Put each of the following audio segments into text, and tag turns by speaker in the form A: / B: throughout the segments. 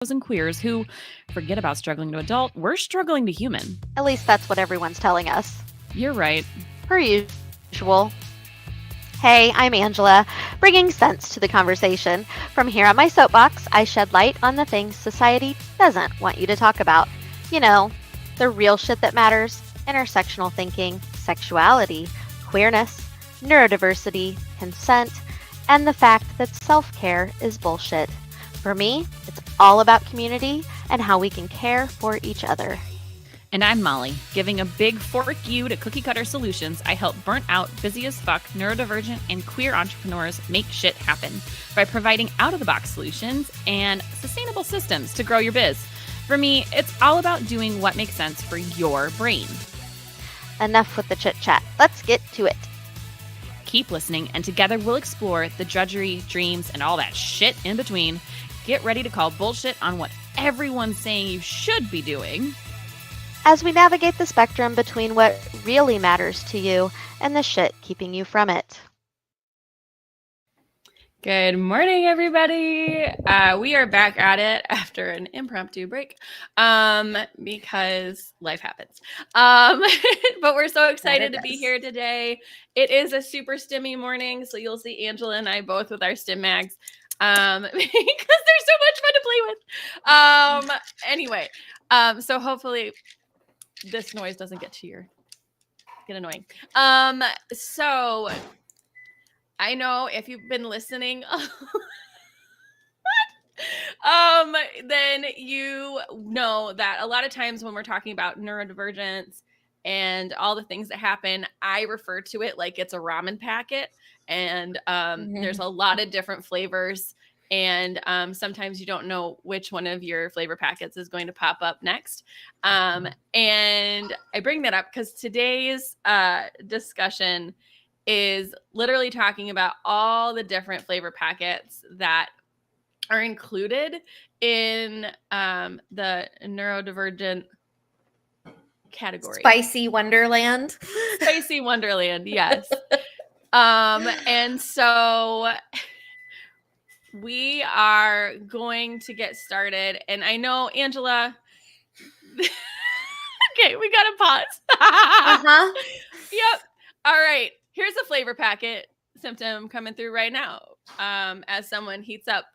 A: and queers who forget about struggling to adult, we're struggling to human.
B: At least that's what everyone's telling us.
A: You're right.
B: Per usual. Hey, I'm Angela, bringing sense to the conversation. From here on my soapbox, I shed light on the things society doesn't want you to talk about. You know, the real shit that matters, intersectional thinking, sexuality, queerness, neurodiversity, consent, and the fact that self-care is bullshit. For me, it's all about community and how we can care for each other.
A: And I'm Molly, giving a big fork you to cookie cutter solutions. I help burnt out, busy as fuck, neurodivergent, and queer entrepreneurs make shit happen by providing out of the box solutions and sustainable systems to grow your biz. For me, it's all about doing what makes sense for your brain.
B: Enough with the chit chat. Let's get to it.
A: Keep listening, and together we'll explore the drudgery, dreams, and all that shit in between. Get ready to call bullshit on what everyone's saying you should be doing,
B: as we navigate the spectrum between what really matters to you and the shit keeping you from it.
A: Good morning, everybody. We are back at it after an impromptu break because life happens. But we're so excited to be here today. It is a super stimmy morning, so you'll see Angela and I both with our stim mags because they're so much fun to play with. Anyway, so hopefully this noise doesn't get annoying. So I know if you've been listening, then you know that a lot of times when we're talking about neurodivergence and all the things that happen, I refer to it like it's a ramen packet, and there's a lot of different flavors, and sometimes you don't know which one of your flavor packets is going to pop up next. And I bring that up because today's discussion is literally talking about all the different flavor packets that are included in the neurodivergent category.
C: Spicy Wonderland.
A: Spicy Wonderland, yes. And so we are going to get started. And I know, Angela, okay, we got to pause. Yep. All right. Here's a flavor packet symptom coming through right now as someone heats up,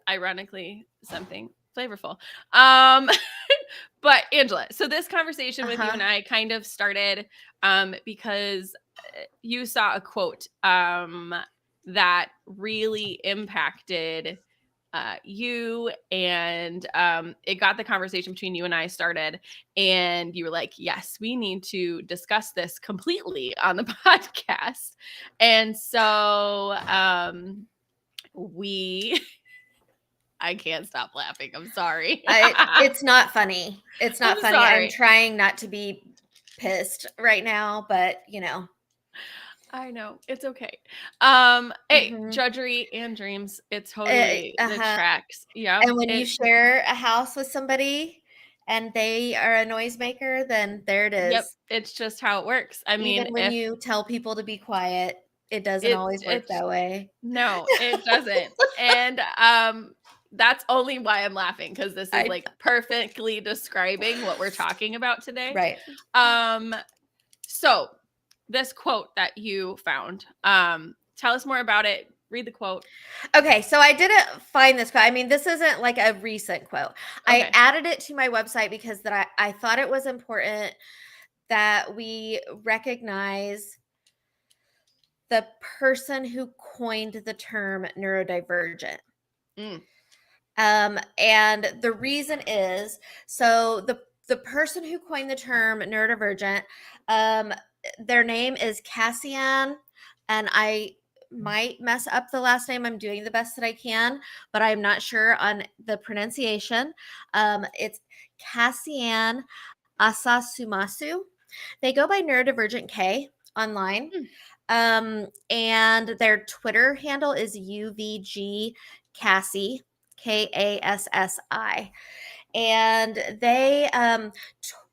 A: ironically, something flavorful. But Angela, so this conversation with you and I kind of started because you saw a quote that really impacted you, and it got the conversation between you and I started, and you were like, yes, we need to discuss this completely on the podcast. And so I can't stop laughing. I'm sorry.
C: It's not funny. It's not funny.
A: Sorry.
C: I'm trying not to be pissed right now, but you know.
A: I know. It's okay. Hey, drudgery and dreams. It's totally the tracks. Yeah.
C: And when you share a house with somebody and they are a noisemaker, then there it is.
A: Yep. It's just how it works. I mean,
C: even when you tell people to be quiet, it doesn't always work that way.
A: No, it doesn't. And that's only why I'm laughing, because this is like perfectly describing what we're talking about today.
C: Right.
A: So this quote that you found, tell us more about it. Read the quote.
C: Okay, so I didn't find this quote. I mean, this isn't like a recent quote. Okay. I added it to my website because that I thought it was important that we recognize the person who coined the term neurodivergent. And the reason is, so the person who coined the term neurodivergent, their name is Cassian, and I might mess up the last name. I'm doing the best that I can, but I'm not sure on the pronunciation. It's Cassian Asasumasu. They go by Neurodivergent K online. And their Twitter handle is UVG Cassie, Kassi. And they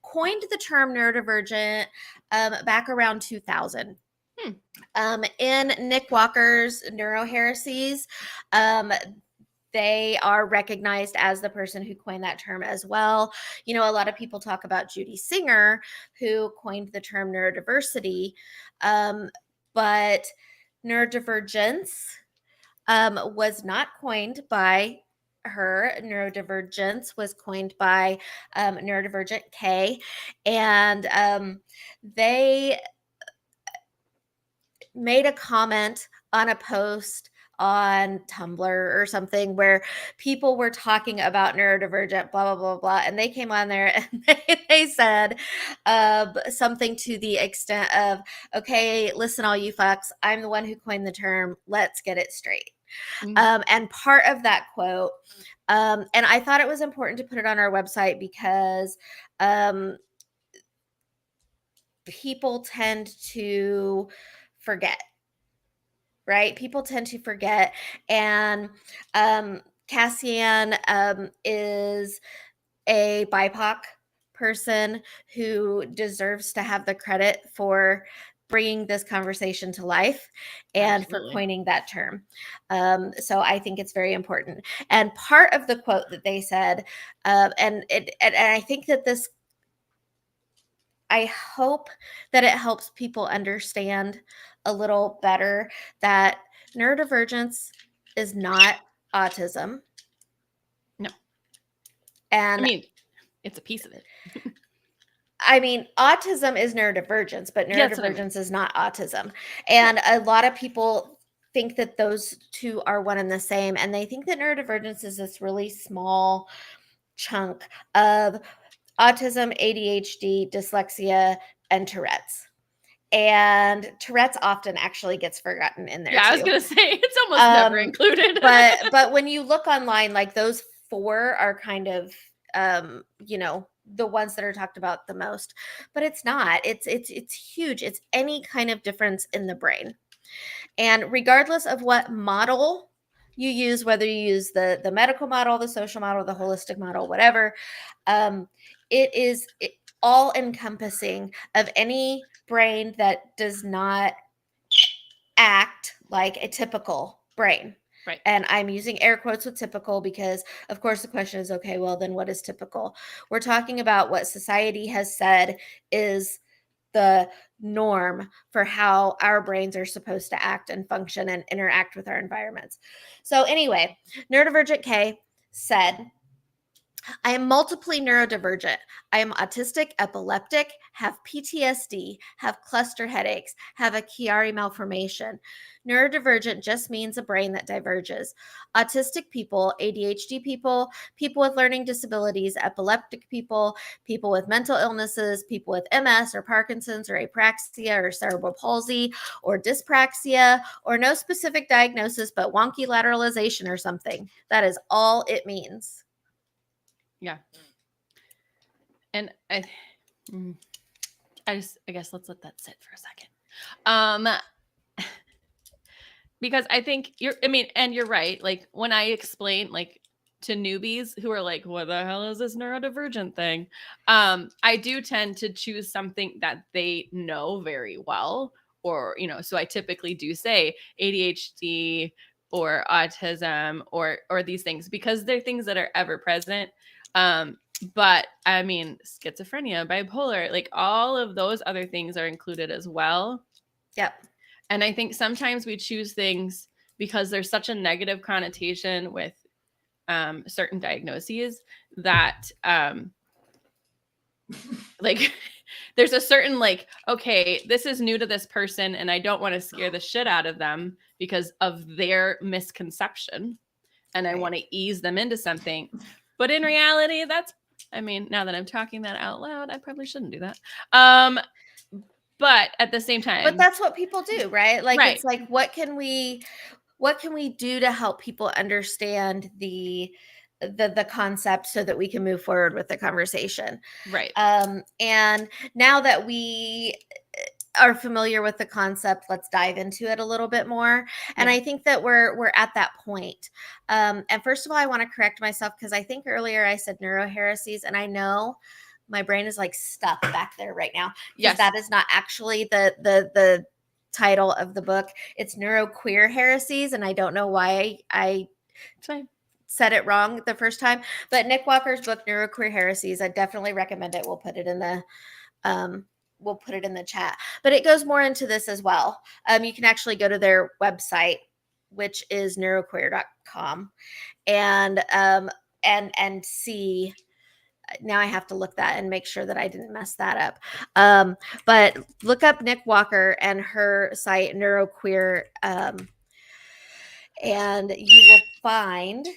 C: coined the term neurodivergent back around 2000. In Nick Walker's Neuroheresies, they are recognized as the person who coined that term as well. You know, a lot of people talk about Judy Singer, who coined the term neurodiversity, but neurodivergence was not coined by her. Neurodivergence was coined by Neurodivergent K, and they made a comment on a post on Tumblr or something where people were talking about neurodivergent, blah, blah, blah, blah. And they came on there and they said something to the extent of, okay, listen, all you fucks, I'm the one who coined the term. Let's get it straight. And part of that quote, and I thought it was important to put it on our website because people tend to forget, right? People tend to forget. And Cassian is a BIPOC person who deserves to have the credit for bringing this conversation to life and for coining that term. So I think it's very important. And part of the quote that they said, and I think that this, I hope that it helps people understand a little better that neurodivergence is not autism.
A: No.
C: And
A: I mean, it's a piece of it.
C: I mean, autism is neurodivergence, but neurodivergence is not autism. And a lot of people think that those two are one and the same. And they think that neurodivergence is this really small chunk of autism, ADHD, dyslexia, and Tourette's. And Tourette's often actually gets forgotten in there.
A: Yeah,
C: too.
A: I was gonna say it's almost never included.
C: but when you look online, like those four are kind of you know, the ones that are talked about the most. But it's not. It's huge. It's any kind of difference in the brain. And regardless of what model you use, whether you use the medical model, the social model, the holistic model, whatever, it is all encompassing of any brain that does not act like a typical brain.
A: Right.
C: And I'm using air quotes with typical because, of course, the question is, okay, well, then what is typical? We're talking about what society has said is the norm for how our brains are supposed to act and function and interact with our environments. So anyway, Neurodivergent K said, I am multiply neurodivergent. I am autistic, epileptic, have PTSD, have cluster headaches, have a Chiari malformation. Neurodivergent just means a brain that diverges. Autistic people, ADHD people, people with learning disabilities, epileptic people, people with mental illnesses, people with MS or Parkinson's or apraxia or cerebral palsy or dyspraxia or no specific diagnosis but wonky lateralization or something. That is all it means.
A: Yeah. And I guess let's let that sit for a second. Because I think you're right. Like when I explain like to newbies who are like, what the hell is this neurodivergent thing? I do tend to choose something that they know very well, or, you know, so I typically do say ADHD or autism or these things because they're things that are ever present. But I mean, schizophrenia, bipolar, like all of those other things are included as well.
C: Yep.
A: And I think sometimes we choose things because there's such a negative connotation with certain diagnoses that like there's a certain like, okay, this is new to this person and I don't want to scare the shit out of them because of their misconception. And I want to ease them into something. But in reality, now that I'm talking that out loud, I probably shouldn't do that. But at the same time.
C: But that's what people do, right? Like, It's like, what can we do to help people understand the concept so that we can move forward with the conversation?
A: Right.
C: And now that we are familiar with the concept, let's dive into it a little bit more. And I think that we're at that point. And first of all, I want to correct myself because I think earlier I said neuroheresies, and I know my brain is like stuck back there right now. Yes, that is not actually the title of the book. It's Neuroqueer heresies, and I don't know why I said it wrong the first time. But Nick Walker's book, Neuroqueer Heresies, I definitely recommend it. We'll put it in the chat. But it goes more into this as well. You can actually go to their website, which is neuroqueer.com, and see. Now I have to look that and make sure that I didn't mess that up. But look up Nick Walker and her site, Neuroqueer, and you will find,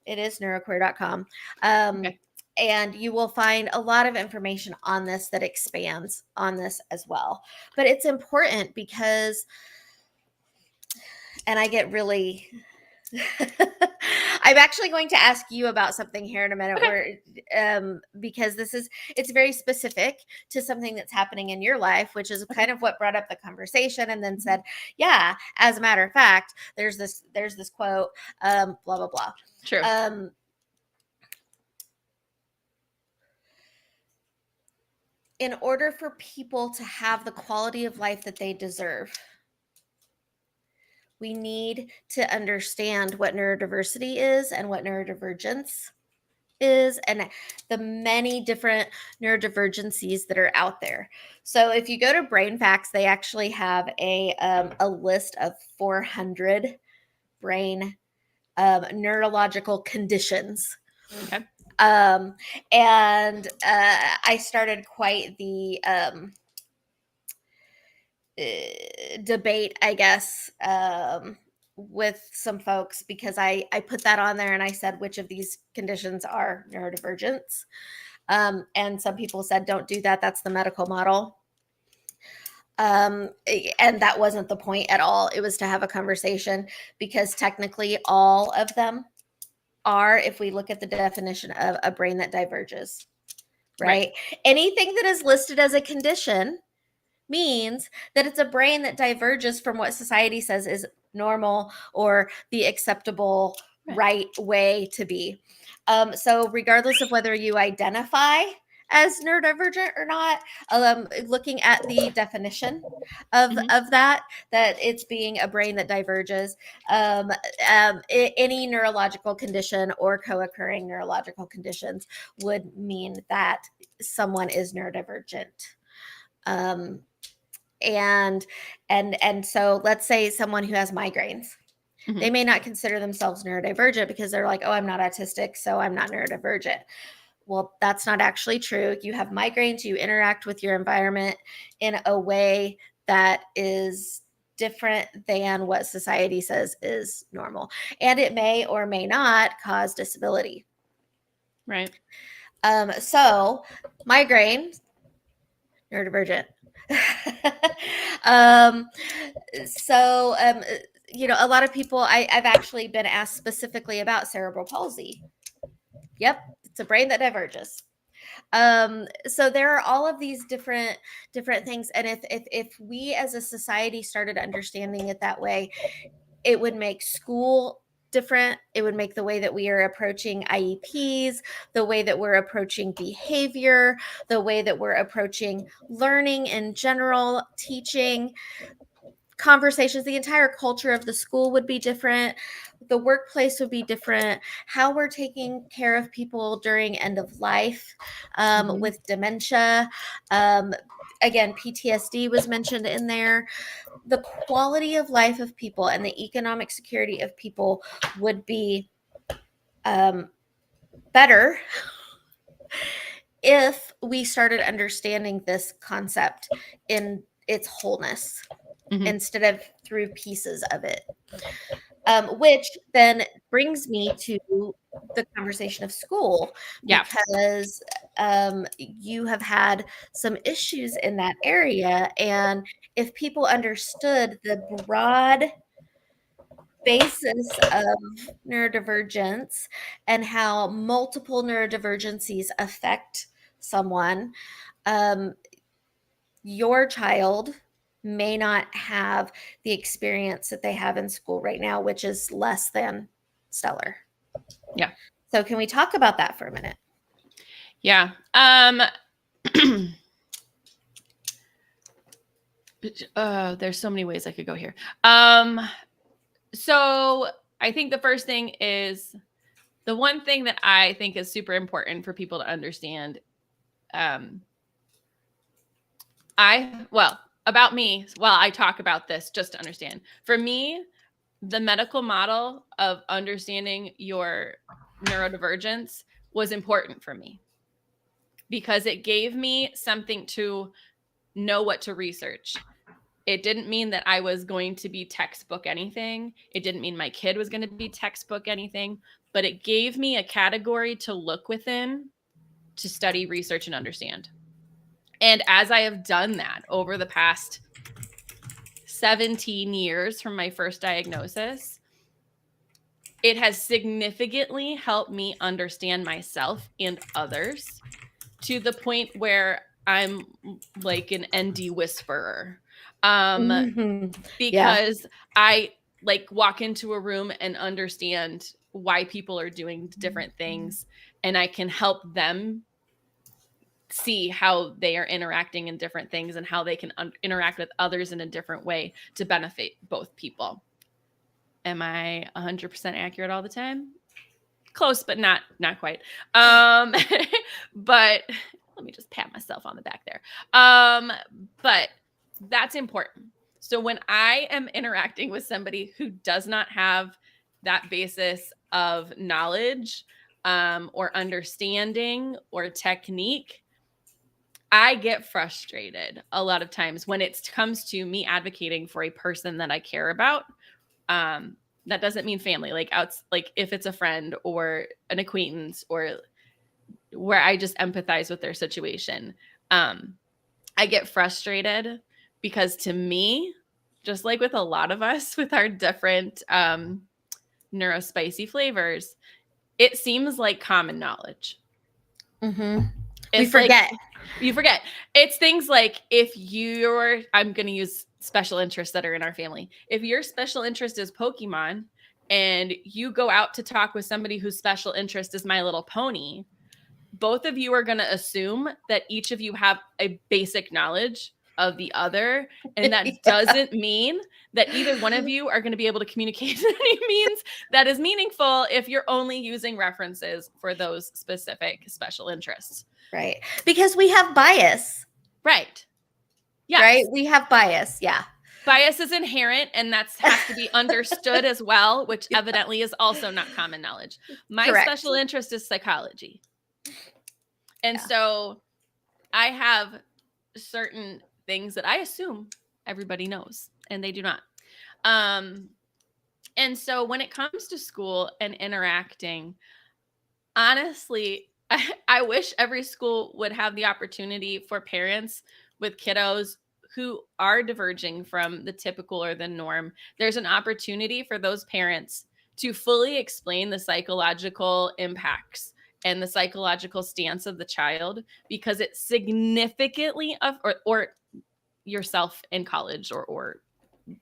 C: it is neuroqueer.com. Okay. And you will find a lot of information on this that expands on this as well. But it's important because, and I get really... I'm actually going to ask you about something here in a minute, where because it's very specific to something that's happening in your life, which is kind of what brought up the conversation, and then said, yeah, as a matter of fact, there's this quote, blah, blah, blah.
A: True.
C: In order for people to have the quality of life that they deserve, we need to understand what neurodiversity is and what neurodivergence is, and the many different neurodivergencies that are out there. So if you go to Brain Facts, they actually have a list of 400 brain neurological conditions.
A: Okay.
C: And I started quite the debate, I guess, with some folks, because I put that on there and I said, which of these conditions are neurodivergence? And some people said, don't do that. That's the medical model. And that wasn't the point at all. It was to have a conversation, because technically all of them are, if we look at the definition of a brain that diverges, right? Anything that is listed as a condition means that it's a brain that diverges from what society says is normal or the acceptable right way to be. So regardless of whether you identify as neurodivergent or not, looking at the definition of that it's being a brain that diverges, any neurological condition or co-occurring neurological conditions would mean that someone is neurodivergent. And so let's say someone who has migraines, they may not consider themselves neurodivergent because they're like, oh, I'm not autistic, so I'm not neurodivergent. Well, that's not actually true. You have migraines, you interact with your environment in a way that is different than what society says is normal. And it may or may not cause disability.
A: Right.
C: So migraine, neurodivergent. A lot of people, I've actually been asked specifically about cerebral palsy. Yep, it's a brain that diverges. So there are all of these different things, and if we as a society started understanding it that way, it would make school different. It would make the way that we are approaching IEPs, the way that we're approaching behavior, the way that we're approaching learning in general, teaching, conversations. The entire culture of the school would be different. The workplace would be different. How we're taking care of people during end of life, with dementia. Again, PTSD was mentioned in there. The quality of life of people and the economic security of people would be better if we started understanding this concept in its wholeness instead of through pieces of it. Which then brings me to the conversation of school, because you have had some issues in that area. And if people understood the broad basis of neurodivergence and how multiple neurodivergencies affect someone, your child may not have the experience that they have in school right now, which is less than stellar.
A: Yeah.
C: So can we talk about that for a minute?
A: Yeah. There's so many ways I could go here. So I think the first thing is the one thing that I think is super important for people to understand, about me, I talk about this just to understand. For me, the medical model of understanding your neurodivergence was important for me because it gave me something to know what to research. It didn't mean that I was going to be textbook anything. It didn't mean my kid was going to be textbook anything, but it gave me a category to look within to study, research, and understand. And as I have done that over the past 17 years from my first diagnosis, it has significantly helped me understand myself and others to the point where I'm like an ND whisperer. Because I like walk into a room and understand why people are doing different things, and I can help them see how they are interacting in different things and how they can interact with others in a different way to benefit both people. Am I 100% accurate all the time? Close, but not quite. But let me just pat myself on the back there. But that's important. So when I am interacting with somebody who does not have that basis of knowledge or understanding or technique, I get frustrated a lot of times when it comes to me advocating for a person that I care about. That doesn't mean family, like if it's a friend or an acquaintance or where I just empathize with their situation. I get frustrated because to me, just like with a lot of us with our different neurospicy flavors, it seems like common knowledge.
C: We forget.
A: You forget. It's things like I'm going to use special interests that are in our family. If your special interest is Pokemon and you go out to talk with somebody whose special interest is My Little Pony, both of you are going to assume that each of you have a basic knowledge of the other. And that doesn't mean that either one of you are going to be able to communicate in any means that is meaningful if you're only using references for those specific special interests.
C: Right. Because we have bias.
A: Right. Yes.
C: Right. We have bias. Yeah.
A: Bias is inherent, and that has to be understood as well, which evidently is also not common knowledge. My special interest is psychology. And so I have certain things that I assume everybody knows, and they do not. And so when it comes to school and interacting, honestly, I wish every school would have the opportunity for parents with kiddos who are diverging from the typical or the norm. There's an opportunity for those parents to fully explain the psychological impacts and the psychological stance of the child, because it significantly or yourself in college or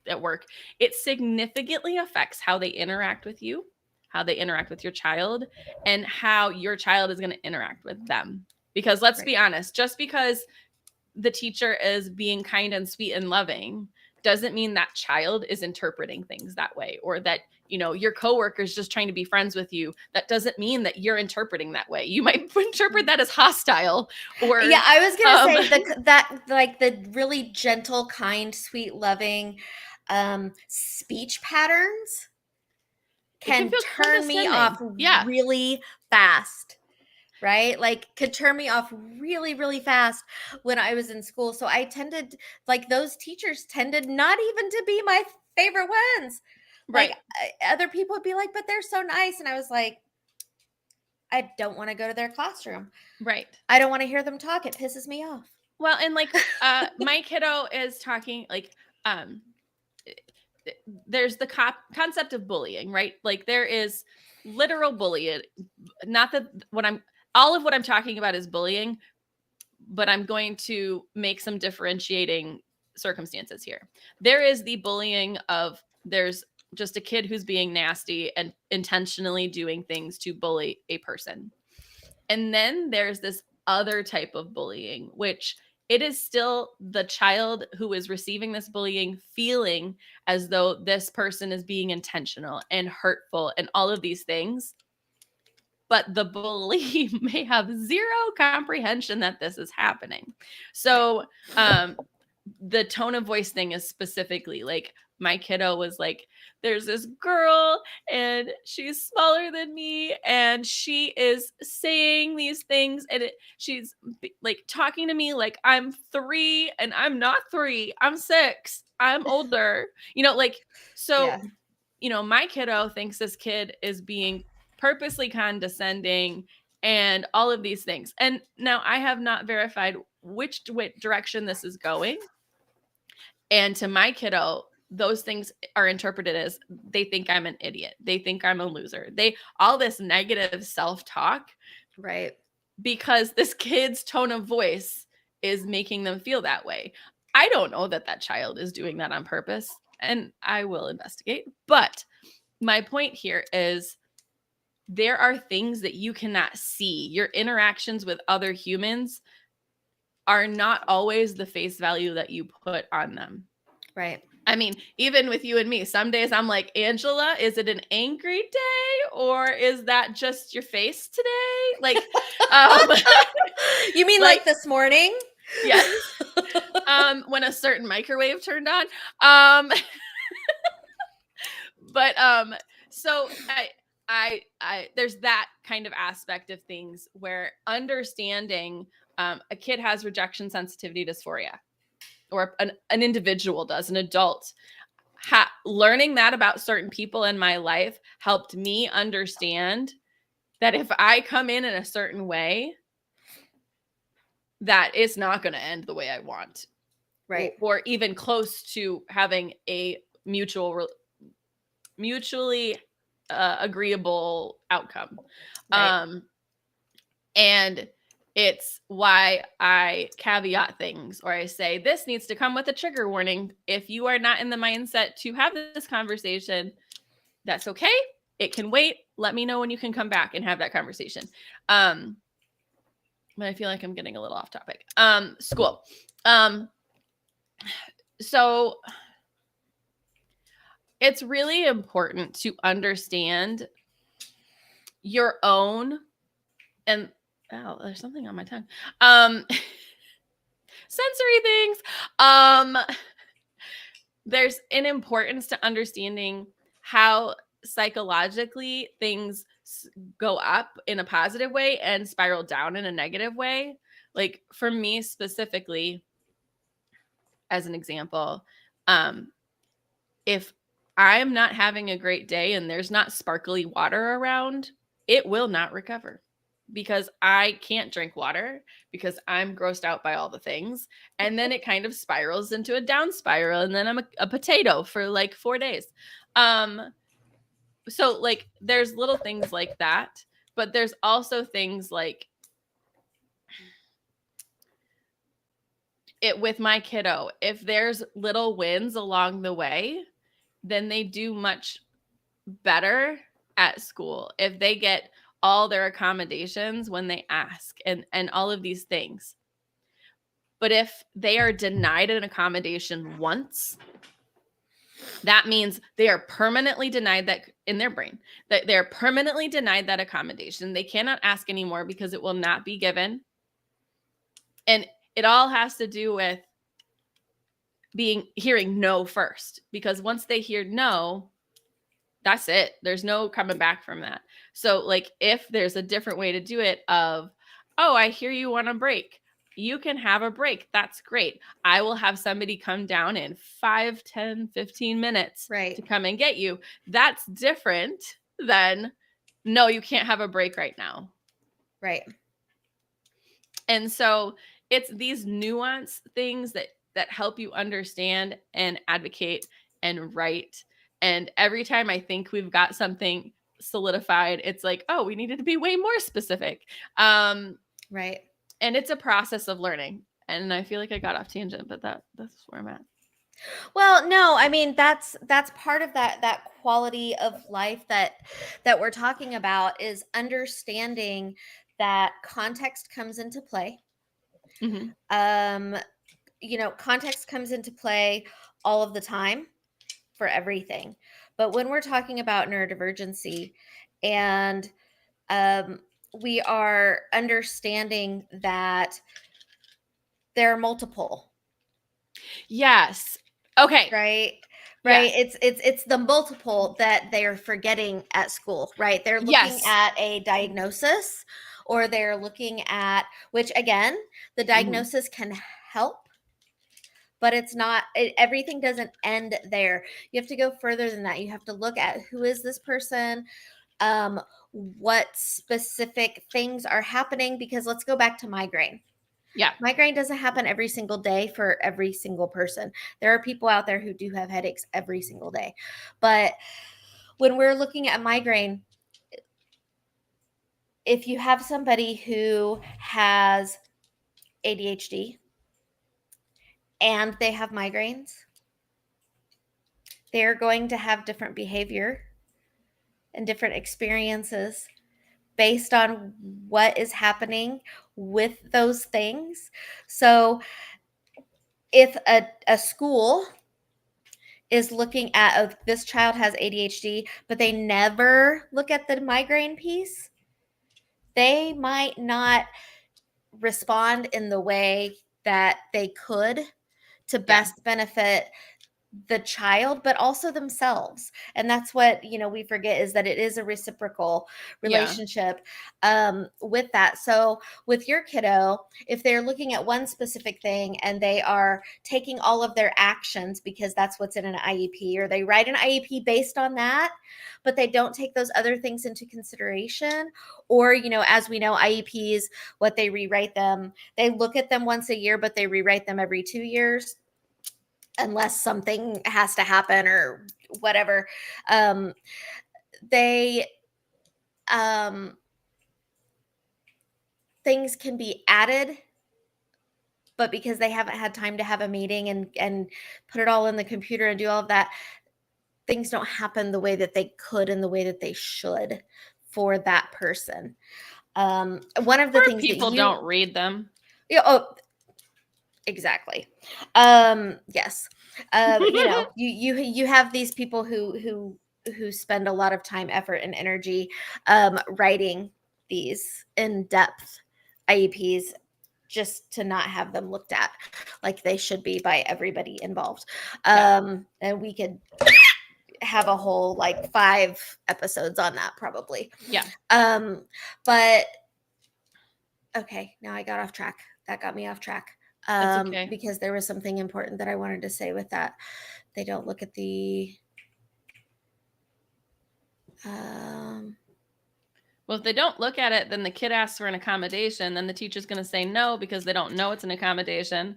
A: at work, it significantly affects how they interact with you, how they interact with your child, and how your child is going to interact with them. Because let's be honest, just because the teacher is being kind and sweet and loving doesn't mean that child is interpreting things that way, or that, your coworker is just trying to be friends with you. That doesn't mean that you're interpreting that way. You might interpret that as hostile. Or
C: I was going to say that like the really gentle, kind, sweet, loving speech patterns can turn me off really fast. Right? Like could turn me off really, really fast when I was in school. So I tended, like those teachers tended not even to be my favorite ones.
A: Right.
C: Like other people would be like, but they're so nice. And I was like, I don't want to go to their classroom.
A: Right.
C: I don't want to hear them talk. It pisses me off.
A: Well, and like my kiddo is talking like, there's the concept of bullying, right? Like there is literal bullying. Not that all of what I'm talking about is bullying, but I'm going to make some differentiating circumstances here. There is the bullying of there's just a kid who's being nasty and intentionally doing things to bully a person. And then there's this other type of bullying, which it is still the child who is receiving this bullying feeling as though this person is being intentional and hurtful and all of these things. but the bully may have zero comprehension that this is happening. So the tone of voice thing is specifically like, my kiddo was like, there's this girl and she's smaller than me and she is saying these things and she's like talking to me like I'm 3 and I'm not 3, I'm 6, I'm older, like, so
C: Yeah.
A: My kiddo thinks this kid is being purposely condescending and all of these things. And now I have not verified which direction this is going. And to my kiddo, those things are interpreted as they think I'm an idiot. They think I'm a loser. All this negative self-talk.
C: Right.
A: Because this kid's tone of voice is making them feel that way. I don't know that child is doing that on purpose, and I will investigate. But my point here is there are things that you cannot see. Your interactions with other humans are not always the face value that you put on them.
C: Right.
A: I mean, even with you and me, some days I'm like, Angela, is it an angry day or is that just your face today? Like,
C: you mean like this morning?
A: Yes. When a certain microwave turned on. But so I there's that kind of aspect of things where understanding a kid has rejection sensitivity dysphoria, or an individual does, an adult. Learning that about certain people in my life helped me understand that if I come in a certain way, that it's not going to end the way I want.
C: Right.
A: Or even close to having a mutually agreeable outcome. Right. And it's why I caveat things, or I say, this needs to come with a trigger warning. If you are not in the mindset to have this conversation, that's okay. It can wait. Let me know when you can come back and have that conversation. But I feel like I'm getting a little off topic. School. So it's really important to understand your own, and there's something on my tongue. Sensory things. There's an importance to understanding how psychologically things go up in a positive way and spiral down in a negative way. Like for me specifically, as an example, if I'm not having a great day and there's not sparkly water around, it will not recover, because I can't drink water because I'm grossed out by all the things. And then it kind of spirals into a down spiral, and then I'm a potato for like 4 days. So like there's little things like that, but there's also things like it with my kiddo. If there's little wins along the way, then they do much better at school. If they get all their accommodations when they ask and all of these things. But if they are denied an accommodation once, that means they are permanently denied that in their brain, that they're permanently denied that accommodation. They cannot ask anymore because it will not be given. And it all has to do with hearing no first, because once they hear no, that's it. There's no coming back from that. So like if there's a different way to do it of, oh, I hear you want a break. You can have a break. That's great. I will have somebody come down in 5, 10, 15 minutes to come and get you. That's different than, no, you can't have a break right now.
C: Right.
A: And so it's these nuanced things that help you understand and advocate and write. And every time I think we've got something solidified, it's like, oh, we needed to be way more specific.
C: Right.
A: And it's a process of learning. And I feel like I got off tangent, but that's where I'm at.
C: Well, no, I mean, that's part of that quality of life that we're talking about, is understanding that context comes into play.
A: Mm-hmm.
C: Context comes into play all of the time for everything. But when we're talking about neurodivergency and we are understanding that there are multiple.
A: Yes. Okay.
C: Right. It's the multiple that they're forgetting at school, right? They're looking at a diagnosis, or they're looking at, which again, the diagnosis can help, but it's not, everything doesn't end there. You have to go further than that. You have to look at, who is this person? What specific things are happening? Because let's go back to migraine.
A: Yeah.
C: Migraine doesn't happen every single day for every single person. There are people out there who do have headaches every single day. But when we're looking at migraine, if you have somebody who has ADHD and they have migraines, they're going to have different behavior and different experiences based on what is happening with those things. So if a school is looking at, oh, this child has ADHD, but they never look at the migraine piece, they might not respond in the way that they could to best benefit the child, but also themselves. And that's what, we forget, is that it is a reciprocal relationship with that. So with your kiddo, if they're looking at one specific thing and they are taking all of their actions because that's what's in an IEP, or they write an IEP based on that, but they don't take those other things into consideration, or, as we know, IEPs, what they rewrite them, they look at them once a year, but they rewrite them every 2 years, unless something has to happen or whatever. Things can be added, but because they haven't had time to have a meeting and put it all in the computer and do all of that, things don't happen the way that they could and the way that they should for that person. One of the things
A: people
C: that
A: don't read them.
C: Exactly. Yes. You have these people who spend a lot of time, effort, and energy writing these in-depth IEPs just to not have them looked at like they should be by everybody involved. And we could have a whole 5 episodes on that probably.
A: Yeah.
C: But okay, now I got off track. That got me off track.
A: Okay.
C: Because there was something important that I wanted to say with that. They don't look at the
A: well, if they don't look at it, then the kid asks for an accommodation, then the teacher's going to say no because they don't know it's an accommodation.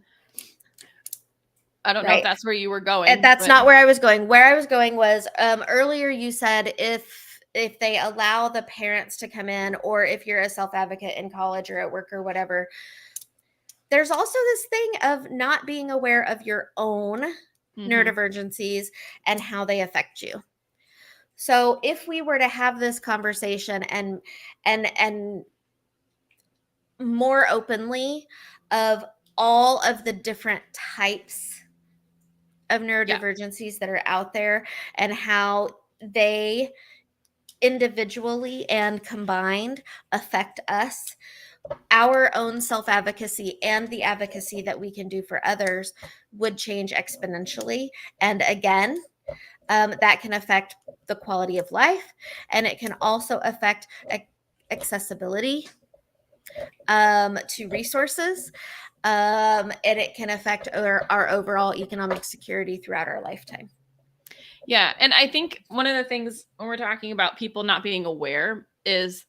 A: I don't know if that's where you were going.
C: And that's not where I was going. Where I was going was earlier you said if they allow the parents to come in, or if you're a self-advocate in college or at work or whatever, there's also this thing of not being aware of your own neurodivergencies and how they affect you. So if we were to have this conversation and more openly of all of the different types of neurodivergencies that are out there and how they individually and combined affect us, our own self-advocacy and the advocacy that we can do for others would change exponentially. And again, that can affect the quality of life, and it can also affect accessibility to resources, and it can affect our overall economic security throughout our lifetime.
A: Yeah. And I think one of the things when we're talking about people not being aware is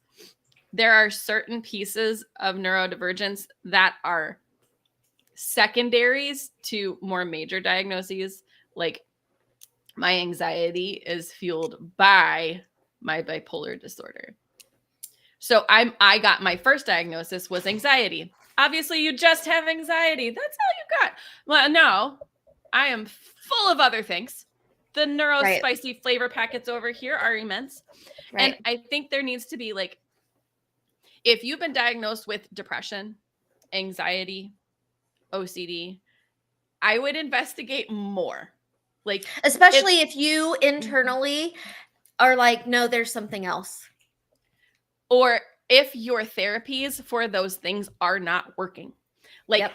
A: there are certain pieces of neurodivergence that are secondaries to more major diagnoses. Like my anxiety is fueled by my bipolar disorder. So I got my first diagnosis was anxiety. Obviously, you just have anxiety. That's all you got. Well, no, I am full of other things. The neurospicy flavor packets over here are immense. And I think there needs to be if you've been diagnosed with depression, anxiety, OCD, I would investigate more.
C: Especially if you internally are no, there's something else.
A: or if your therapies for those things are not working. Like,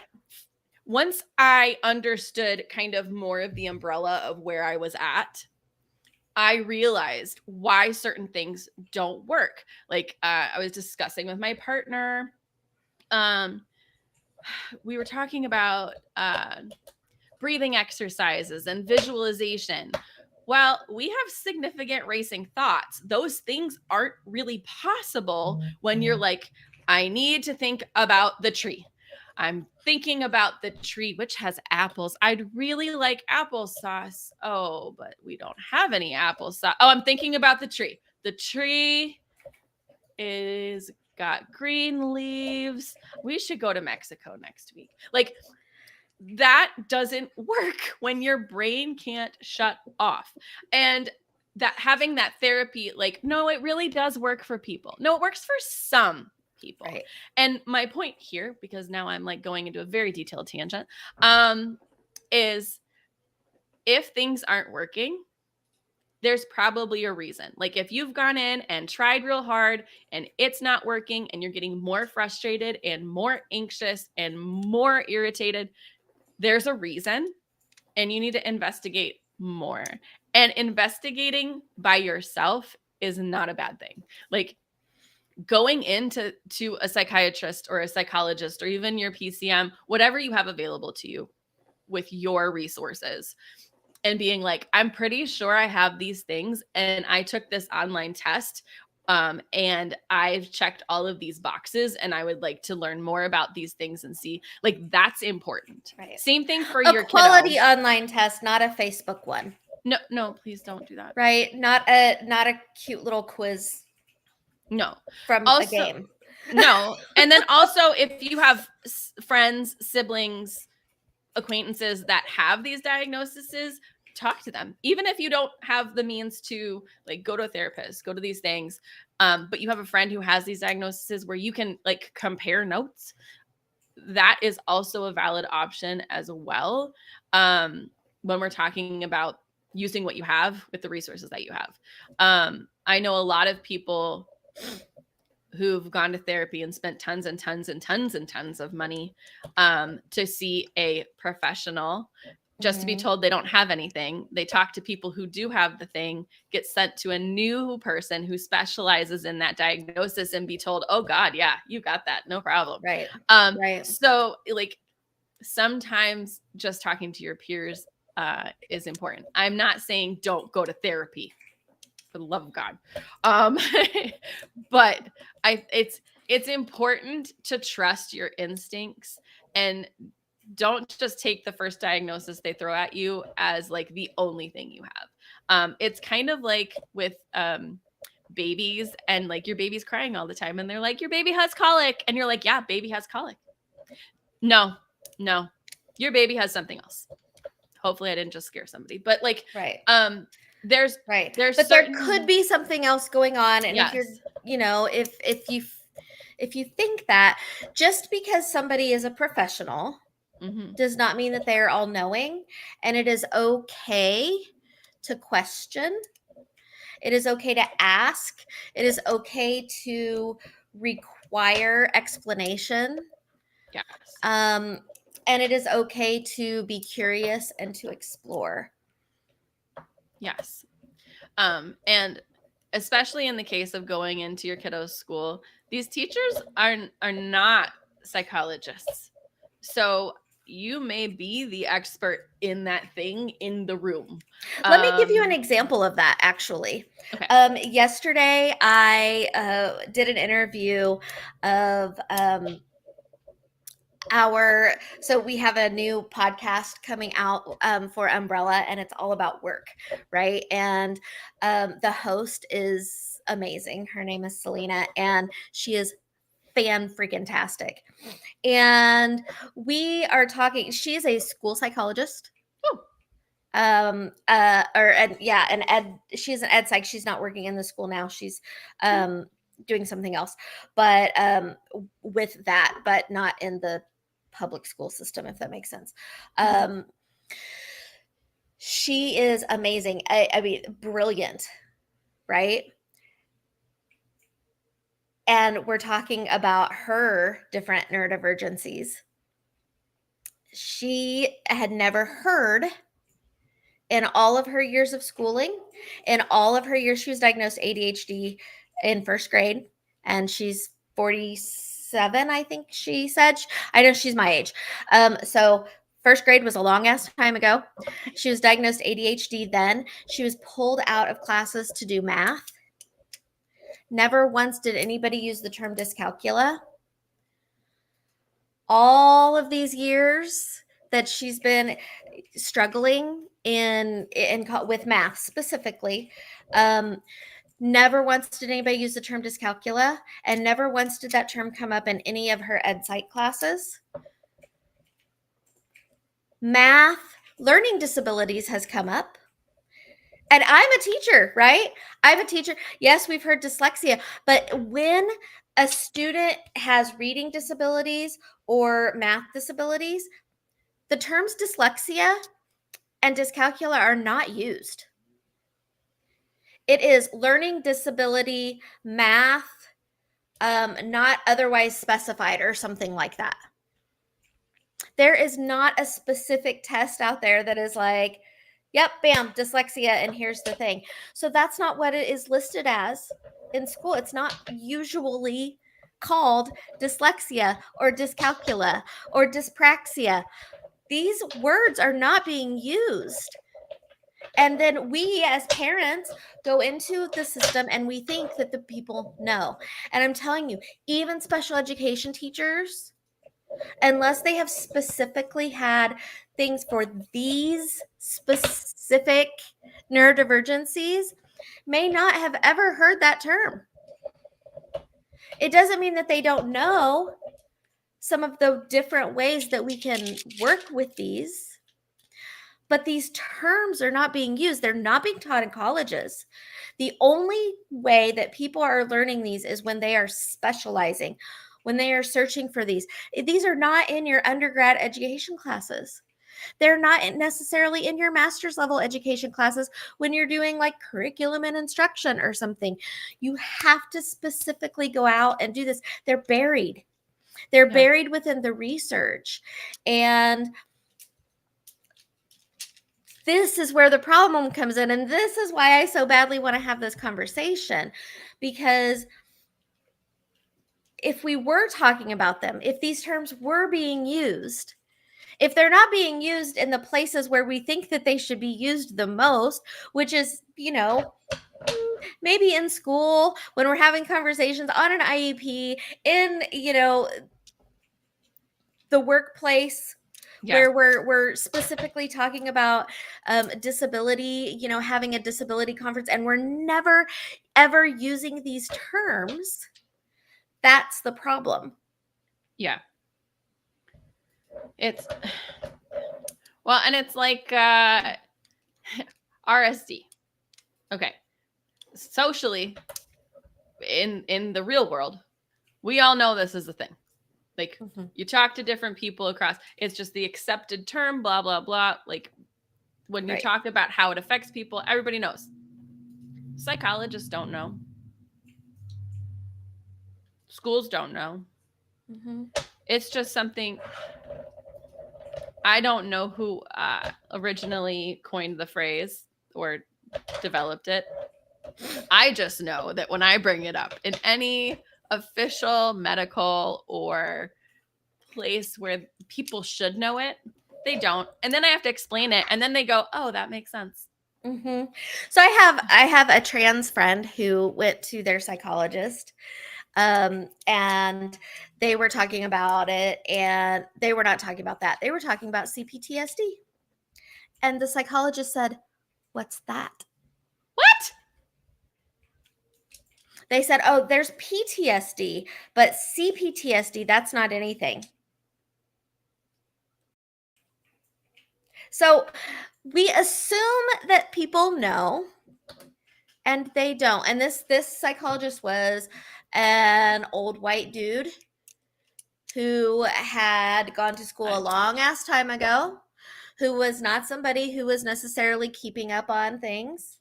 A: once I understood kind of more of the umbrella of where I was at, I realized why certain things don't work. Like, I was discussing with my partner. We were talking about breathing exercises and visualization. Well, we have significant racing thoughts. Those things aren't really possible when you're like, I need to think about the tree. I'm thinking about the tree, which has apples. I'd really like applesauce. Oh, but we don't have any applesauce. Oh, I'm thinking about the tree. The tree is got green leaves. We should go to Mexico next week. Like, that doesn't work when your brain can't shut off. And that having that therapy, like, no, it really does work for people. No, it works for some people. Right. And my point here, because now I'm like going into a very detailed tangent, is if things aren't working, there's probably a reason. Like, if you've gone in and tried real hard and it's not working and you're getting more frustrated and more anxious and more irritated, there's a reason, and you need to investigate more. And investigating by yourself is not a bad thing. Like, going into a psychiatrist or a psychologist or even your PCM, whatever you have available to you with your resources, and being like, I'm pretty sure I have these things, and I took this online test, and I've checked all of these boxes, and I would like to learn more about these things and see, like, that's important. Right. Same thing for your
C: quality online test, not a Facebook one.
A: No, please don't do that.
C: Right? Not a cute little quiz.
A: No.
C: From a game.
A: No. And then also, if you have friends, siblings, acquaintances that have these diagnoses, talk to them. Even if you don't have the means to, like, go to a therapist, go to these things, but you have a friend who has these diagnoses where you can, like, compare notes, that is also a valid option as well, when we're talking about using what you have with the resources that you have. I know a lot of people who've gone to therapy and spent tons and tons and tons and tons of money to see a professional, just to be told they don't have anything. They talk to people who do have the thing, get sent to a new person who specializes in that diagnosis, and be told, oh God, yeah, you got that, no problem.
C: Right.
A: Right. So, like, sometimes just talking to your peers is important. I'm not saying don't go to therapy, for the love of God. But it's important to trust your instincts, and don't just take the first diagnosis they throw at you as, like, the only thing you have. It's kind of like with babies, and, like, your baby's crying all the time, and they're like, your baby has colic. And you're like, yeah, baby has colic. No, your baby has something else. Hopefully I didn't just scare somebody, but, like,
C: right.
A: There's
C: but there could be something else going on. And
A: yes.
C: If you're, if you think that just because somebody is a professional does not mean that they are all knowing, and it is okay to question. It is okay to ask. It is okay to require explanation.
A: Yes.
C: And it is okay to be curious and to explore.
A: Yes. And especially in the case of going into your kiddo's school, these teachers are not psychologists. So you may be the expert in that thing in the room.
C: Let me give you an example of that, actually. Okay. Yesterday, I did an interview of so we have a new podcast coming out for Umbrella, and it's all about work, right? And the host is amazing. Her name is Selena, and she is fan-freaking-tastic. And we are talking, she's a school psychologist. She's an ed psych. She's not working in the school now. She's doing something else, but with that, but not in the public school system, if that makes sense. She is amazing. I mean, brilliant, right? and we're talking about her different neurodivergencies. She had never heard in all of her years of schooling, in all of her years, she was diagnosed ADHD in first grade, and she's 47, I think she said. I know she's my age. So first grade was a long ass time ago. She was diagnosed ADHD then. She was pulled out of classes to do math. Never once did anybody use the term dyscalculia. All of these years that she's been struggling with math specifically, never once did anybody use the term dyscalculia, and never once did that term come up in any of her ed psych classes. Math, learning disabilities has come up. And I'm a teacher, right? I'm a teacher. Yes, we've heard dyslexia, but when a student has reading disabilities or math disabilities, the terms dyslexia and dyscalculia are not used. It is learning disability, math, not otherwise specified or something like that. There is not a specific test out there that is like, yep, bam, dyslexia, and here's the thing. So that's not what it is listed as in school. It's not usually called dyslexia or dyscalculia or dyspraxia. These words are not being used. And then we as parents go into the system and we think that the people know. And I'm telling you, even special education teachers, unless they have specifically had things for these specific neurodivergencies, may not have ever heard that term. It doesn't mean that they don't know some of the different ways that we can work with these, but these terms are not being used. They're not being taught in colleges. The only way that people are learning these is when they are specializing, when they are searching for these. These are not in your undergrad education classes. They're not necessarily in your master's level education classes when you're doing like curriculum and instruction or something. You have to specifically go out and do this. They're buried. They're buried within the research. And this is where the problem comes in. And this is why I so badly want to have this conversation, because if we were talking about them, if these terms were being used, if they're not being used in the places where we think that they should be used the most, which is, maybe in school when we're having conversations on an IEP, in, the workplace, where we're specifically talking about disability, having a disability conference, and we're never, ever using these terms. That's the problem.
A: Yeah. It's, well, and it's like RSD. Okay. Socially, in the real world, we all know this is a thing. Like, you talk to different people across, it's just the accepted term, blah, blah, blah. Like, when you talk about how it affects people, everybody knows. Psychologists don't know. Schools don't know. It's just something. I don't know who originally coined the phrase or developed it. I just know that when I bring it up in any official medical or place where people should know it, they don't. And then I have to explain it. And then they go, oh, that makes sense.
C: So I have a trans friend who went to their psychologist, and they were talking about it, and they were not talking about that. They were talking about CPTSD. And the psychologist said, "What's that?"
A: What?
C: They said, "Oh, there's PTSD, but CPTSD, that's not anything." So we assume that people know, and they don't. And this psychologist was an old white dude who had gone to school a long ass time ago, who was not somebody who was necessarily keeping up on things.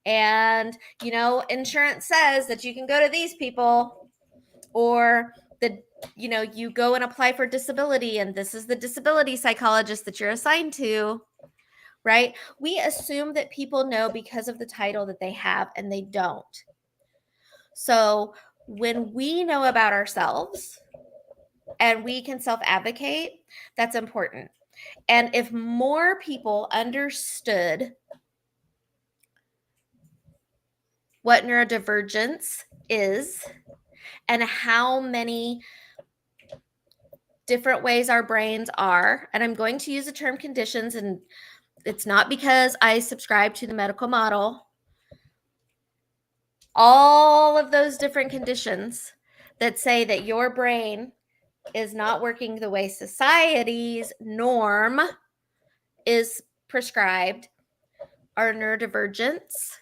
C: And, insurance says that you can go to these people or you go and apply for disability and this is the disability psychologist that you're assigned to, right? We assume that people know because of the title that they have, and they don't. So when we know about ourselves and we can self-advocate, that's important. And if more people understood what neurodivergence is and how many different ways our brains are, and I'm going to use the term conditions, and it's not because I subscribe to the medical model, all of those different conditions that say that your brain is not working the way society's norm is prescribed are neurodivergence.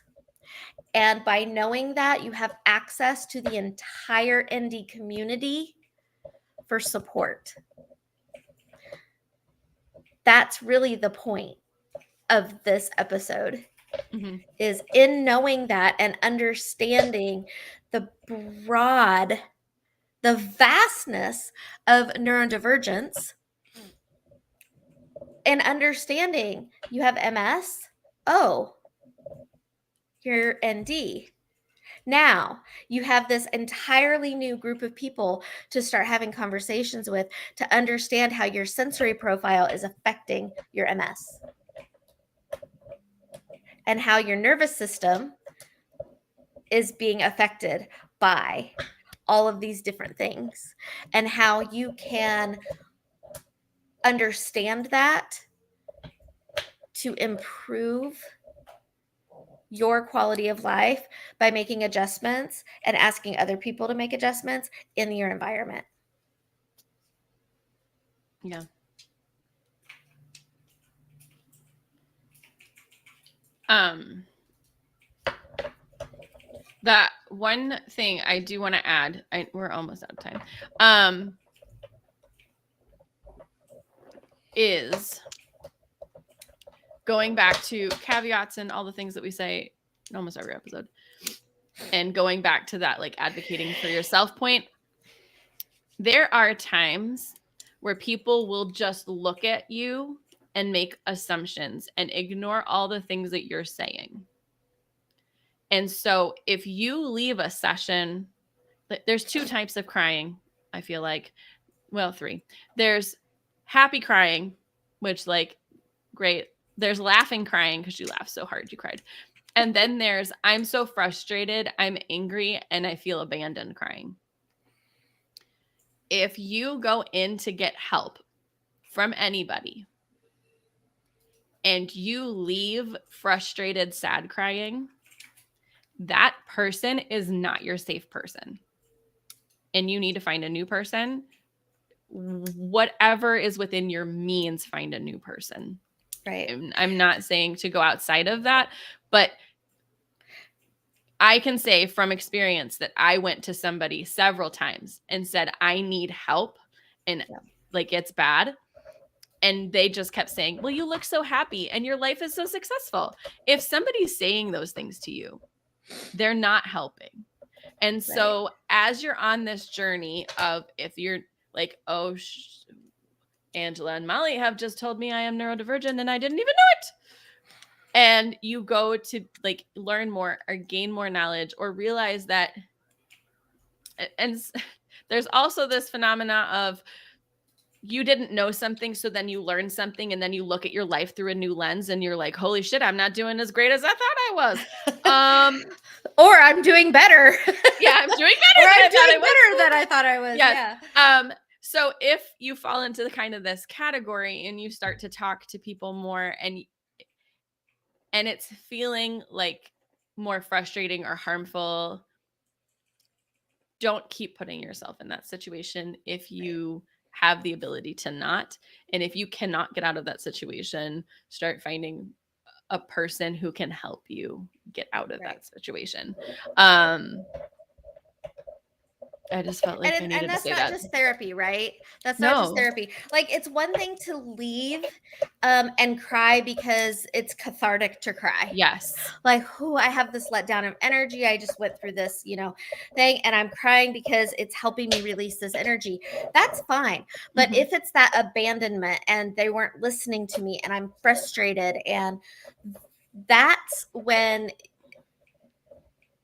C: And by knowing that, you have access to the entire ND community for support. That's really the point of this episode, is in knowing that and understanding the vastness of neurodivergence, and understanding you have MS. Oh, you're ND. Now you have this entirely new group of people to start having conversations with, to understand how your sensory profile is affecting your MS and how your nervous system is being affected by all of these different things, and how you can understand that to improve your quality of life by making adjustments and asking other people to make adjustments in your environment.
A: Yeah. That one thing I do want to add, we're almost out of time, is going back to caveats and all the things that we say in almost every episode, and going back to that, like, advocating for yourself point. There are times where people will just look at you and make assumptions and ignore all the things that you're saying. And so if you leave a session, there's 2 types of crying, I feel like. Well, 3. There's happy crying, which, like, great. There's laughing crying because you laughed so hard you cried. And then there's I'm so frustrated, I'm angry, and I feel abandoned crying. If you go in to get help from anybody and you leave frustrated, sad crying, that person is not your safe person. And you need to find a new person. Whatever is within your means, find a new person.
C: Right.
A: I'm not saying to go outside of that, but I can say from experience that I went to somebody several times and said, I need help, and like, it's bad. And they just kept saying, well, you look so happy and your life is so successful. If somebody's saying those things to you, they're not helping. And so as you're on this journey of, if you're like, oh, Angela and Molly have just told me I am neurodivergent and I didn't even know it. And you go to, like, learn more or gain more knowledge or realize that. And there's also this phenomena of, you didn't know something, so then you learn something, and then you look at your life through a new lens and you're like, holy shit, I'm not doing as great as I thought I was.
C: Or I'm doing better.
A: Yeah, I'm doing better.
C: Or I'm doing better than I thought I was.
A: Yes. Yeah. So if you fall into the kind of this category and you start to talk to people more, and it's feeling like more frustrating or harmful, don't keep putting yourself in that situation if you have the ability to not. And if you cannot get out of that situation, start finding a person who can help you get out of that situation. I just felt like I needed
C: and that's
A: to say
C: not
A: that.
C: just therapy, right? That's not just therapy. Like, it's one thing to leave and cry because it's cathartic to cry.
A: Yes.
C: Like, oh, I have this letdown of energy. I just went through this, thing, and I'm crying because it's helping me release this energy. That's fine. But if it's that abandonment and they weren't listening to me and I'm frustrated, and that's when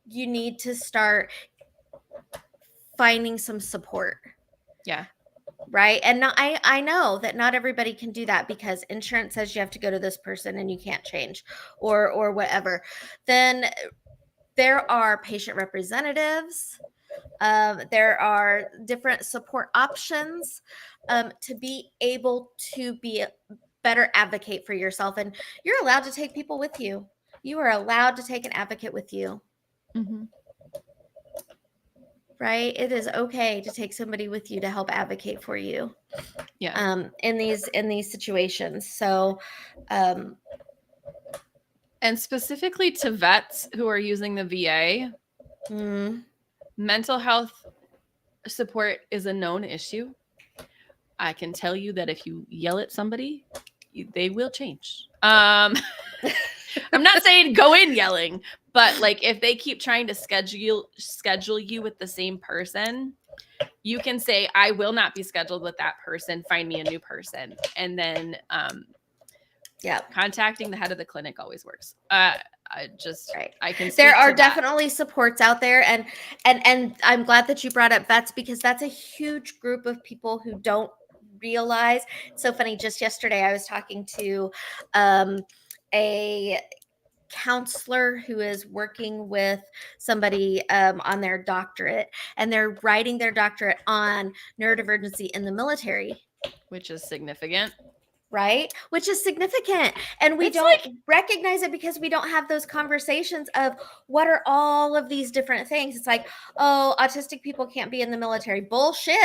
C: you need to start finding some support.
A: Yeah.
C: Right. And I know that not everybody can do that because insurance says you have to go to this person and you can't change or whatever. Then there are patient representatives. There are different support options to be able to be a better advocate for yourself. And you're allowed to take people with you. You are allowed to take an advocate with you. Right? It is okay to take somebody with you to help advocate for you.
A: Yeah.
C: In these situations. So,
A: and specifically to vets who are using the VA, mental health support is a known issue. I can tell you that if you yell at somebody, they will change. I'm not saying go in yelling, but like if they keep trying to schedule you with the same person, you can say, I will not be scheduled with that person. Find me a new person. And then contacting the head of the clinic always works. I can.
C: There are definitely supports out there, and I'm glad that you brought up vets because that's a huge group of people who don't realize. It's so funny. Just yesterday, I was talking to a counselor who is working with somebody on their doctorate, and they're writing their doctorate on neurodivergency in the military,
A: which is significant.
C: Right? Which is significant. And we don't recognize it because we don't have those conversations of what are all of these different things. It's like, oh, autistic people can't be in the military. Bullshit.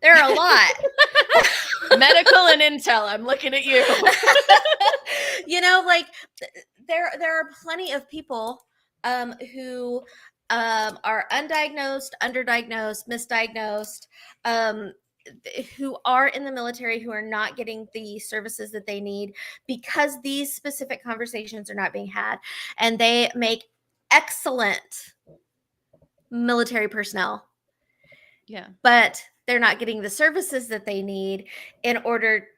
C: There are a lot.
A: Medical and intel. I'm looking at you.
C: Like there are plenty of people who are undiagnosed, underdiagnosed, misdiagnosed, who are in the military who are not getting the services that they need because these specific conversations are not being had, and they make excellent military personnel.
A: Yeah.
C: But they're not getting the services that they need in order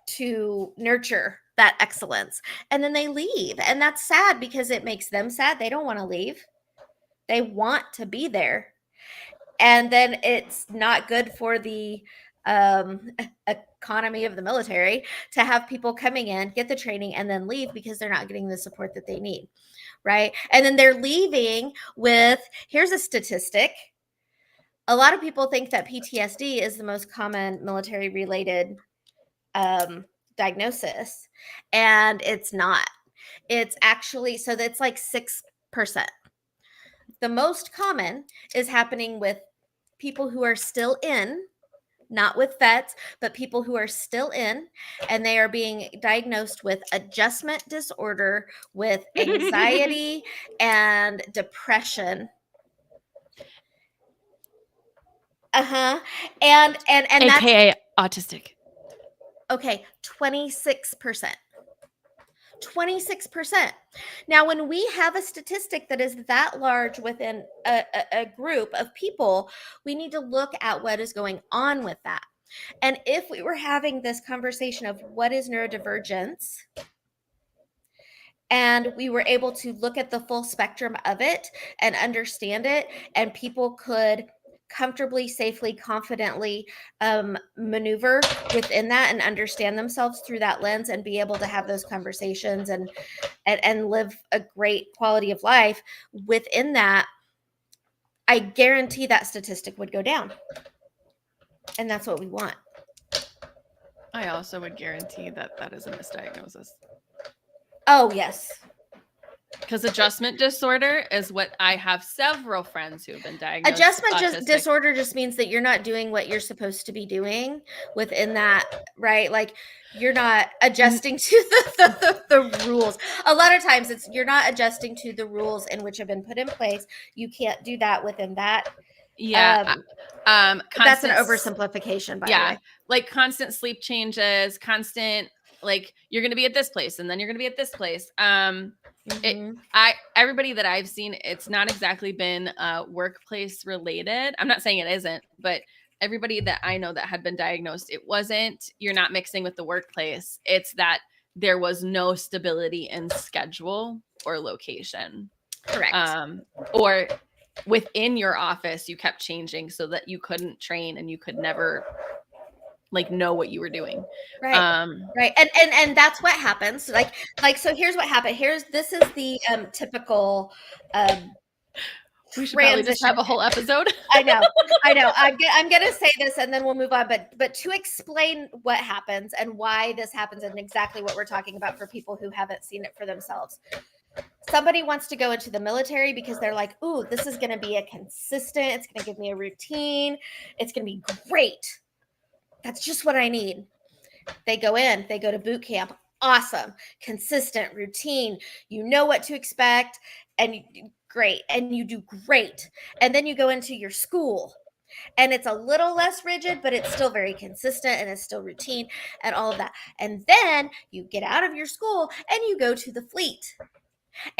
C: to nurture that excellence. And then they leave. And that's sad because it makes them sad. They don't want to leave. They want to be there. And then it's not good for the economy of the military to have people coming in, get the training, and then leave because they're not getting the support that they need, right? And then they're leaving with, here's a statistic. A lot of people think that PTSD is the most common military-related diagnosis, and it's not. It's actually, so that's like 6%. The most common is happening with people who are still in, not with vets, but people who are still in, and they are being diagnosed with adjustment disorder, with anxiety and depression. And
A: AKA autistic.
C: Okay, 26%. 26%. Now, when we have a statistic that is that large within a group of people, we need to look at what is going on with that. And if we were having this conversation of what is neurodivergence, and we were able to look at the full spectrum of it and understand it, and people could comfortably, safely, confidently maneuver within that and understand themselves through that lens and be able to have those conversations and live a great quality of life within that, I guarantee that statistic would go down. And that's what we want.
A: I also would guarantee that that is a misdiagnosis.
C: Oh, yes.
A: Because adjustment disorder is what I have several friends who have been diagnosed.
C: Adjustment disorder just means that you're not doing what you're supposed to be doing within that, right? Like you're not adjusting to the rules. A lot of times you're not adjusting to the rules in which have been put in place. You can't do that within that
A: Yeah.
C: That's an oversimplification, by the way.
A: Like constant sleep changes, constant, like you're going to be at this place and then you're going to be at this place. Everybody that I've seen, it's not exactly been workplace related. I'm not saying it isn't, but everybody that I know that had been diagnosed, it wasn't, you're not mixing with the workplace. It's that there was no stability in schedule or location.
C: Correct.
A: Or within your office, you kept changing so that you couldn't train and you could never like know what you were doing.
C: Right. Right. And that's what happens. Like, so here's what happened. This is the typical,
A: we should probably just have a whole episode.
C: I know. I'm going to say this and then we'll move on. But to explain what happens and why this happens and exactly what we're talking about for people who haven't seen it for themselves. Somebody wants to go into the military because they're like, ooh, this is going to be a consistent, it's going to give me a routine. It's going to be great. That's just what I need. They go in, they go to boot camp. Awesome. Consistent routine. You know what to expect and great. And you do great. And then you go into your school and it's a little less rigid, but it's still very consistent and it's still routine and all of that. And then you get out of your school and you go to the fleet.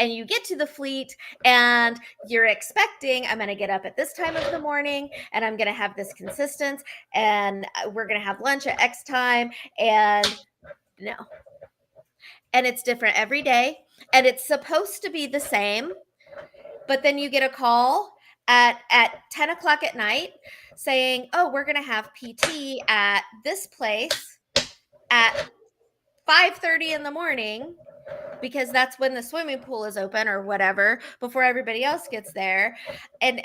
C: And you get to the fleet and you're expecting, I'm going to get up at this time of the morning and I'm going to have this consistency and we're going to have lunch at X time. And no. And it's different every day. And it's supposed to be the same. But then you get a call at 10 o'clock at night saying, oh, we're going to have PT at this place at 5:30 in the morning. Because that's when the swimming pool is open or whatever before everybody else gets there. And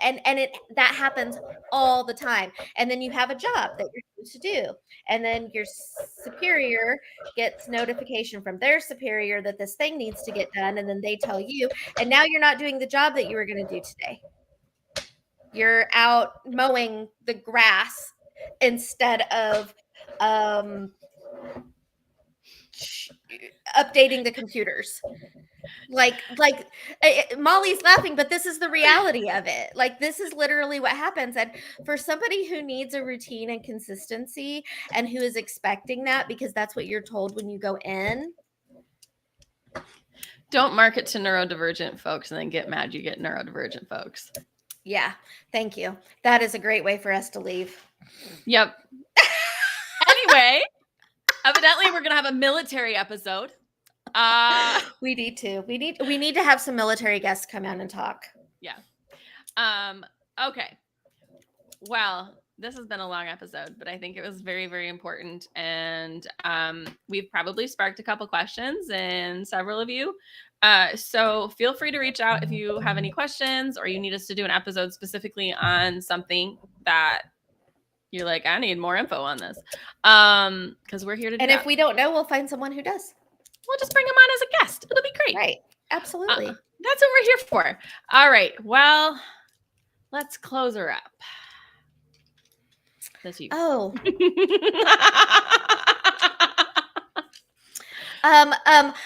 C: that happens all the time. And then you have a job that you're supposed to do. And then your superior gets notification from their superior that this thing needs to get done. And then they tell you, and now you're not doing the job that you were going to do today. You're out mowing the grass instead of, updating the computers. Like Molly's laughing, but this is the reality of it. Like this is literally what happens. And for somebody who needs a routine and consistency and who is expecting that because that's what you're told when you go in.
A: Don't market to neurodivergent folks and then get mad you get neurodivergent folks.
C: Yeah. Thank you. That is a great way for us to leave.
A: Yep. Anyway, evidently we're going to have a military episode.
C: We need to. We need to have some military guests come in and talk.
A: Yeah. Okay. Well, this has been a long episode, but I think it was very, very important. And we've probably sparked a couple questions in several of you. So feel free to reach out if you have any questions or you need us to do an episode specifically on something that you're like, I need more info on this. Because we're here to do
C: And
A: that.
C: if we don't know, we'll find someone who does.
A: We'll just bring them on as a guest. It'll be great.
C: Right. Absolutely.
A: That's what we're here for. All right. Well, let's close her up. That's you.
C: Oh.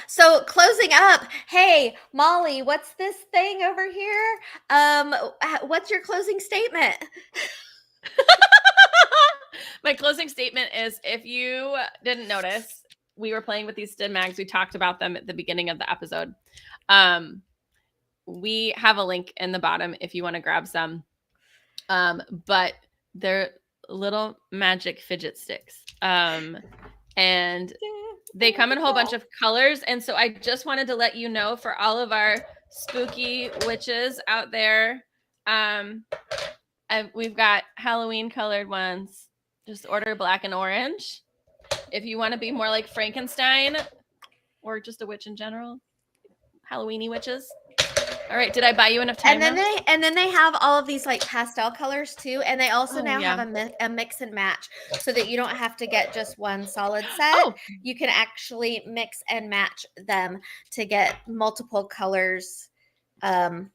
C: So closing up, hey, Molly, what's this thing over here? What's your closing statement?
A: My closing statement is, if you didn't notice, we were playing with these stim mags. We talked about them at the beginning of the episode. We have a link in the bottom if you want to grab some. But they're little magic fidget sticks. And they come in a whole bunch of colors. And so I just wanted to let you know, for all of our spooky witches out there, we've got Halloween colored ones. Just order black and orange. If you want to be more like Frankenstein or just a witch in general, Halloween-y witches. All right, did I buy you enough time?
C: And then they have all of these like pastel colors too, and they also have a mix and match, so that you don't have to get just one solid set. You can actually mix and match them to get multiple colors. And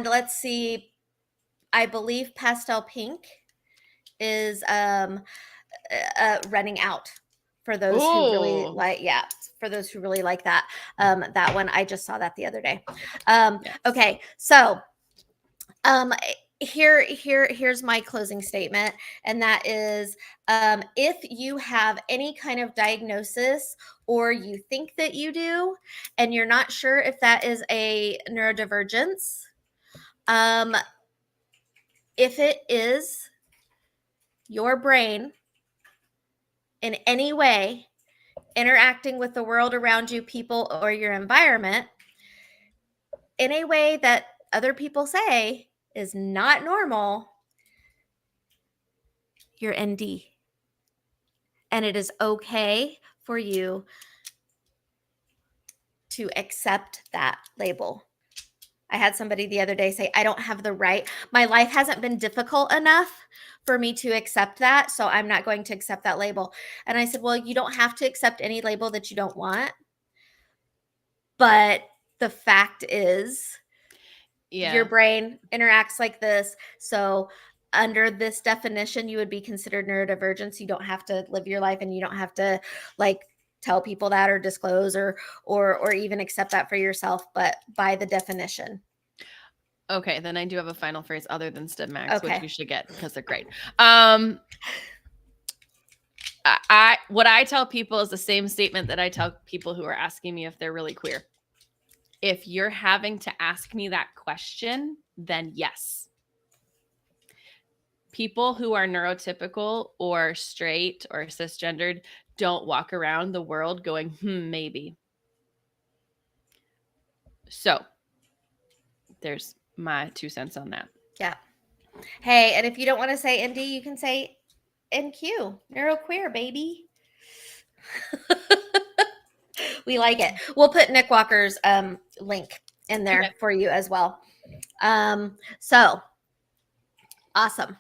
C: let's see. I believe pastel pink is running out for those who really like. Yeah, for those who really like that. That one, I just saw that the other day. Okay, so Here's my closing statement, and that is, if you have any kind of diagnosis or you think that you do and you're not sure if that is a neurodivergence, if it is your brain in any way interacting with the world around you, people, or your environment in a way that other people say is not normal, you're ND. And it is okay for you to accept that label. I had somebody the other day say, I don't have the right. My life hasn't been difficult enough for me to accept that, so I'm not going to accept that label. And I said, well, you don't have to accept any label that you don't want. But the fact is, your brain interacts like this. So under this definition, you would be considered neurodivergent. You don't have to live your life, and you don't have to like tell people that or disclose or even accept that for yourself, but by the definition.
A: Okay, then I do have a final phrase other than STEMMAX, which you should get because they're great. What I tell people is the same statement that I tell people who are asking me if they're really queer. If you're having to ask me that question, then yes. People who are neurotypical or straight or cisgendered don't walk around the world going, maybe. So there's my 2 cents on that.
C: Yeah. Hey, and if you don't want to say ND, you can say NQ, Neuroqueer, baby. We like it. We'll put Nick Walker's link in there for you as well. So awesome.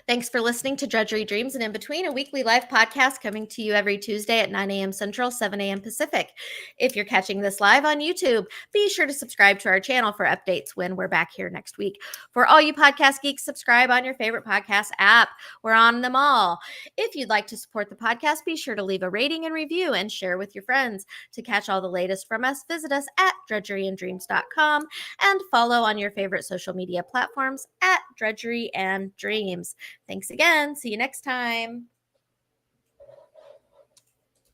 C: Thanks for listening to Drudgery Dreams and In Between, a weekly live podcast coming to you every Tuesday at 9 a.m. Central, 7 a.m. Pacific. If you're catching this live on YouTube, be sure to subscribe to our channel for updates when we're back here next week. For all you podcast geeks, subscribe on your favorite podcast app. We're on them all. If you'd like to support the podcast, be sure to leave a rating and review and share with your friends. To catch all the latest from us, visit us at drudgeryanddreams.com and follow on your favorite social media platforms at Drudgery and Dreams. Thanks again. See you next time.